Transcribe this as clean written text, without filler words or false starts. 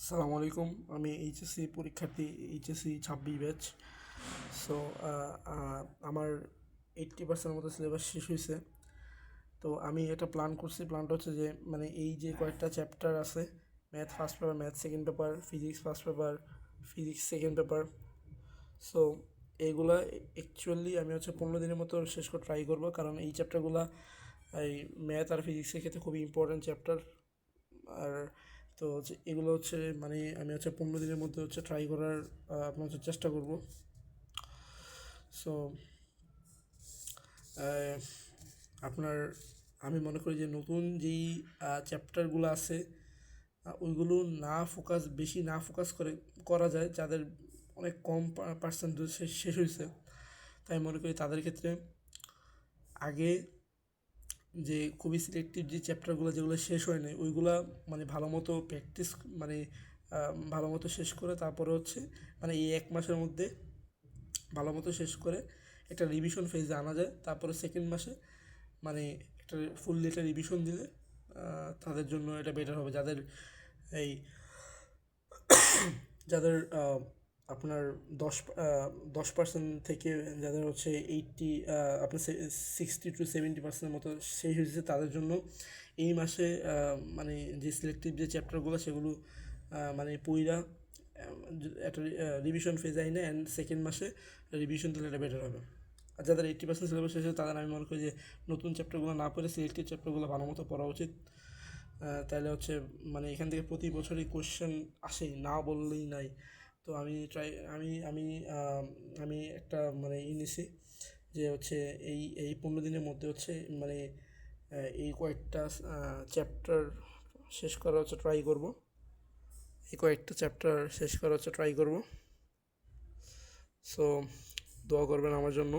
আসসালামু আলাইকুম। আমি এইচএসসি পরীক্ষার্থী, এইচএসসি 26 ব্যাচ। সো আমার 80% মতো সিলেবাস শেষ হয়েছে। তো আমি একটা প্ল্যান করছি। প্ল্যানটা হচ্ছে যে মানে এই যে কয়েকটা চ্যাপ্টার আছে, math first paper, math second paper, physics first paper, physics second paper. So এইগুলা অ্যাকচুয়ালি আমি হচ্ছে 15 দিনের মতো শেষ করে ট্রাই করবো, কারণ এই চ্যাপ্টারগুলা এই ম্যাথ আর ফিজিক্সের ক্ষেত্রে খুবই ইম্পর্ট্যান্ট চ্যাপ্টার। আর তো হচ্ছে এগুলো হচ্ছে মানে আমি হচ্ছে 15 দিনের মধ্যে হচ্ছে ট্রাই করার আপনার হচ্ছে চেষ্টা করব। সো আপনার আমি মনে করি যে নতুন যেই চ্যাপ্টারগুলো আছে ওইগুলো বেশি না ফোকাস করা যায়, যাদের অনেক কম পার্সেন্ট শেষ হয়েছে। তাই মনে করি তাদের ক্ষেত্রে আগে যে খুবই সিলেক্টিভ যে চ্যাপ্টারগুলো যেগুলো শেষ হয় নাই ওইগুলা মানে ভালো মতো প্র্যাকটিস, মানে ভালো মতো শেষ করে তারপরে হচ্ছে মানে এই 1 মাসের মধ্যে ভালো মতো শেষ করে একটা রিভিশন ফেজে আনা যায়। তারপরে সেকেন্ড মাসে মানে একটা ফুললি একটা রিভিশন দিলে তাদের জন্য এটা বেটার হবে, যাদের এই যাদের আপনার 10% থেকে যাদের হচ্ছে 60 to 70% মতো শেষ হয়েছে, তাদের জন্য এই মাসে মানে যে সিলেক্টিভ যে চ্যাপ্টারগুলো সেগুলো মানে পইরা একটা রিভিশন ফেজ আইনে অ্যান্ড সেকেন্ড মাসে রিভিশন দিলে এটা বেটার হবে। আর যাদের 80% সিলেবাস শেষ, তাদের আমি মনে করি যে নতুন চ্যাপ্টারগুলো না পড়ে সিলেক্টিভ চ্যাপ্টারগুলো ভালো মতো পড়া উচিত। তাহলে হচ্ছে মানে এখান থেকে প্রতি বছরই কোশ্চেন আসেই, না বললেই নাই। তো আমি ট্রাই আমি আমি আমি একটা মানে নিছি যে হচ্ছে এই 15 দিনের মধ্যে হচ্ছে মানে এই কয়েকটা চ্যাপ্টার শেষ করা হচ্ছে ট্রাই করব। এই কয়েকটা চ্যাপ্টার শেষ করা হচ্ছে ট্রাই করব। সো দোয়া করবেন আমার জন্য।